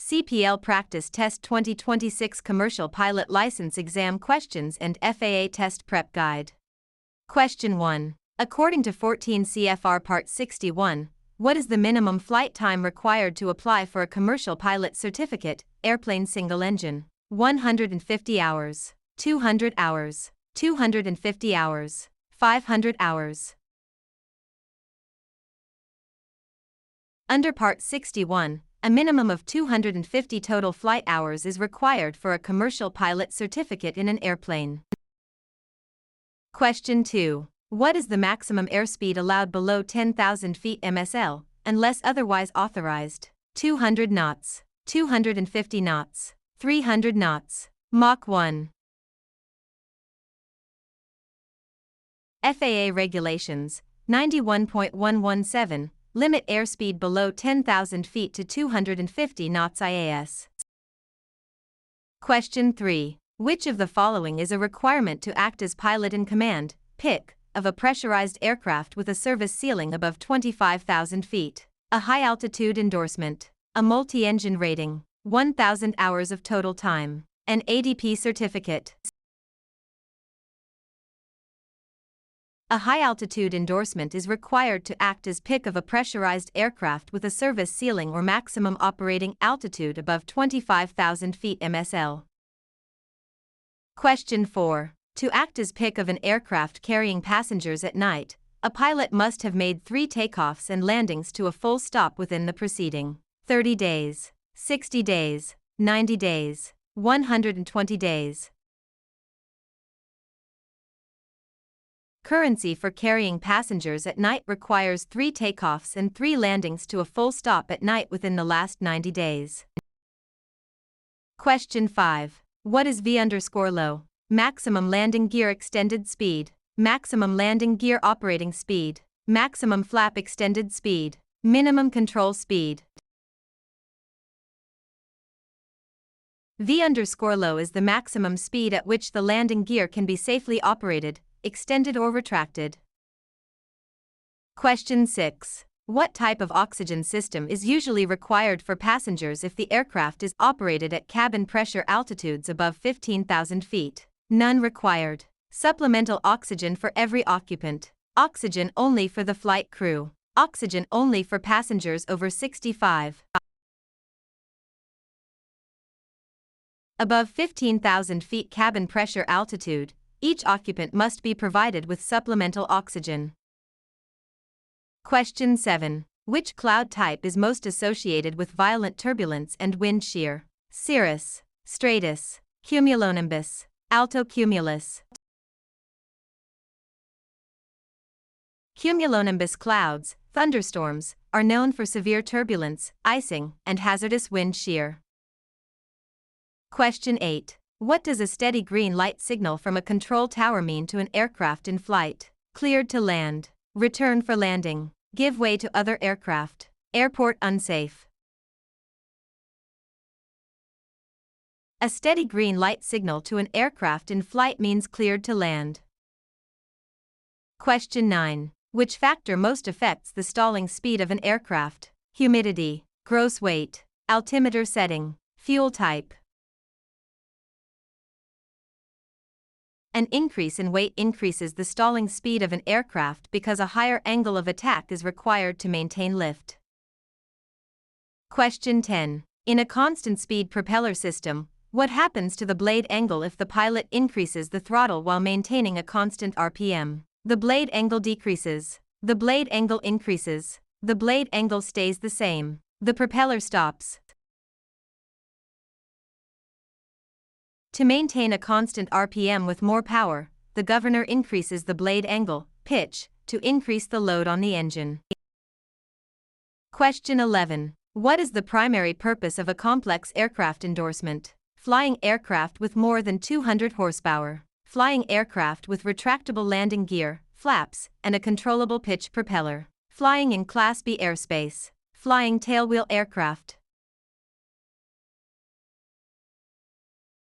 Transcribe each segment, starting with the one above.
CPL Practice Test 2026 Commercial Pilot License Exam Questions and FAA Test Prep Guide. Question 1. According to 14 CFR Part 61, what is the minimum flight time required to apply for a commercial pilot certificate, airplane single engine? 150 hours, 200 hours, 250 hours, 500 hours. Under Part 61, a minimum of 250 total flight hours is required for a commercial pilot certificate in an airplane. Question 2. What is the maximum airspeed allowed below 10,000 feet MSL, unless otherwise authorized? 200 knots, 250 knots, 300 knots, Mach 1. FAA Regulations, 91.117, limit airspeed below 10,000 feet to 250 knots IAS. Question 3. Which of the following is a requirement to act as pilot in command, PIC, of a pressurized aircraft with a service ceiling above 25,000 feet? A high-altitude endorsement, a multi-engine rating, 1,000 hours of total time, an ADP certificate. A high-altitude endorsement is required to act as PIC of a pressurized aircraft with a service ceiling or maximum operating altitude above 25,000 feet MSL. Question 4. To act as PIC of an aircraft carrying passengers at night, a pilot must have made 3 takeoffs and landings to a full stop within the preceding 30 days, 60 days, 90 days, 120 days. Currency for carrying passengers at night requires 3 takeoffs and 3 landings to a full stop at night within the last 90 days. Question 5. What is V_low? Maximum landing gear extended speed, maximum landing gear operating speed, maximum flap extended speed, minimum control speed. V_low is the maximum speed at which the landing gear can be safely operated, extended or retracted. Question 6. What type of oxygen system is usually required for passengers if the aircraft is operated at cabin pressure altitudes above 15,000 feet? None required. Supplemental oxygen for every occupant. Oxygen only for the flight crew. Oxygen only for passengers over 65. Above 15,000 feet cabin pressure altitude, each occupant must be provided with supplemental oxygen. Question 7. Which cloud type is most associated with violent turbulence and wind shear? Cirrus, stratus, cumulonimbus, altocumulus. Cumulonimbus clouds, thunderstorms, are known for severe turbulence, icing, and hazardous wind shear. Question 8. What does a steady green light signal from a control tower mean to an aircraft in flight? Cleared to land, return for landing, give way to other aircraft, airport unsafe. A steady green light signal to an aircraft in flight means cleared to land. Question 9. Which factor most affects the stalling speed of an aircraft? Humidity, gross weight, altimeter setting, fuel type. An increase in weight increases the stalling speed of an aircraft because a higher angle of attack is required to maintain lift. Question 10. In a constant speed propeller system, what happens to the blade angle if the pilot increases the throttle while maintaining a constant RPM? The blade angle decreases. The blade angle increases. The blade angle stays the same. The propeller stops. To maintain a constant RPM with more power, the governor increases the blade angle, pitch, to increase the load on the engine. Question 11. What is the primary purpose of a complex aircraft endorsement? Flying aircraft with more than 200 horsepower. Flying aircraft with retractable landing gear, flaps, and a controllable pitch propeller. Flying in Class B airspace. Flying tailwheel aircraft.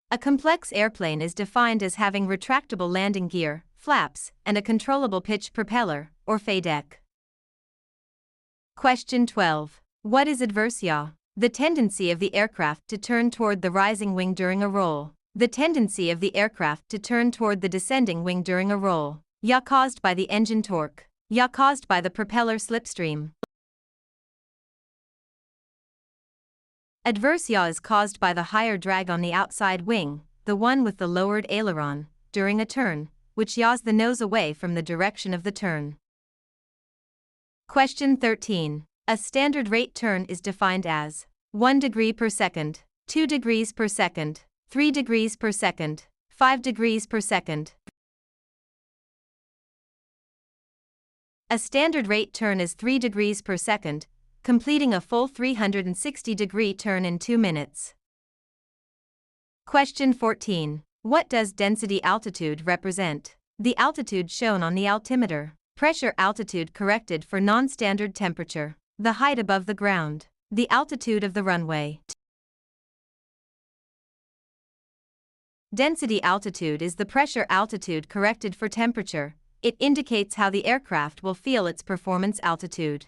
A complex airplane is defined as having retractable landing gear, flaps, and a controllable pitch propeller, or FAA deck. Question 12. What is adverse yaw? The tendency of the aircraft to turn toward the rising wing during a roll. The tendency of the aircraft to turn toward the descending wing during a roll. Yaw caused by the engine torque. Yaw caused by the propeller slipstream. Adverse yaw is caused by the higher drag on the outside wing, the one with the lowered aileron, during a turn, which yaws the nose away from the direction of the turn. Question 13. A standard rate turn is defined as 1 degree per second, 2 degrees per second, 3 degrees per second, 5 degrees per second. A standard rate turn is 3 degrees per second, completing a full 360-degree turn in 2 minutes. Question 14. What does density altitude represent? The altitude shown on the altimeter. Pressure altitude corrected for non-standard temperature. The height above the ground. The altitude of the runway. Density altitude is the pressure altitude corrected for temperature. It indicates how the aircraft will feel its performance altitude.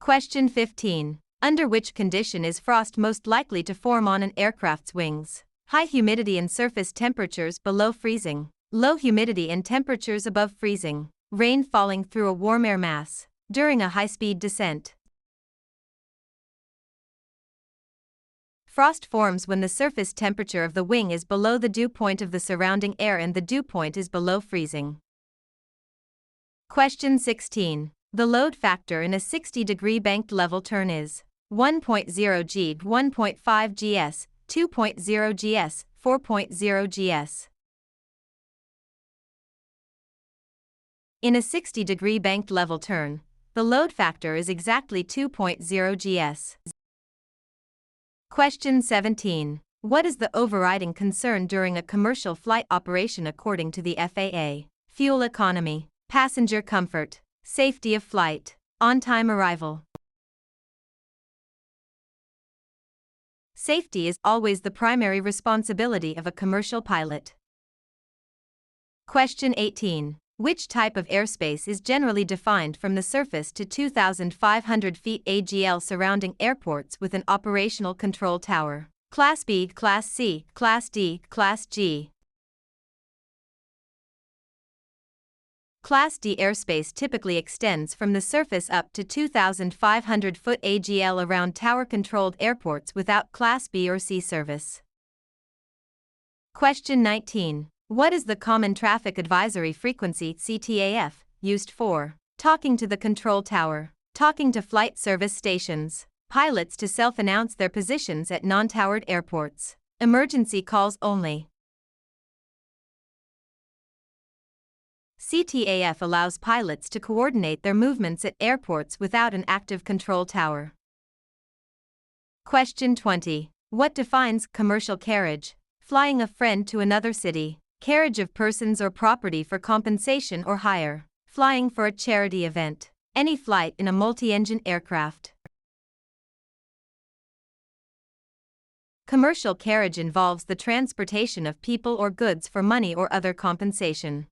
Question 15. Under which condition is frost most likely to form on an aircraft's wings? High humidity and surface temperatures below freezing. Low humidity and temperatures above freezing. Rain falling through a warm air mass. During a high-speed descent. Frost forms when the surface temperature of the wing is below the dew point of the surrounding air and the dew point is below freezing. Question 16. The load factor in a 60-degree banked level turn is 1.0 g, 1.5 gs, 2.0 gs, 4.0 gs. In a 60-degree banked level turn, the load factor is exactly 2.0 gs. Question 17. What is the overriding concern during a commercial flight operation according to the FAA? Fuel economy, passenger comfort, safety of flight, on-time arrival. Safety is always the primary responsibility of a commercial pilot. Question 18. Which type of airspace is generally defined from the surface to 2,500 feet AGL surrounding airports with an operational control tower? Class B, Class C, Class D, Class G. Class D airspace typically extends from the surface up to 2,500 foot AGL around tower-controlled airports without Class B or C service. Question 19. What is the Common Traffic Advisory Frequency (CTAF) used for? Talking to the control tower, talking to flight service stations, pilots to self-announce their positions at non-towered airports, emergency calls only. CTAF allows pilots to coordinate their movements at airports without an active control tower. Question 20. What defines commercial carriage? Flying a friend to another city. Carriage of persons or property for compensation or hire. Flying for a charity event. Any flight in a multi-engine aircraft. Commercial carriage involves the transportation of people or goods for money or other compensation.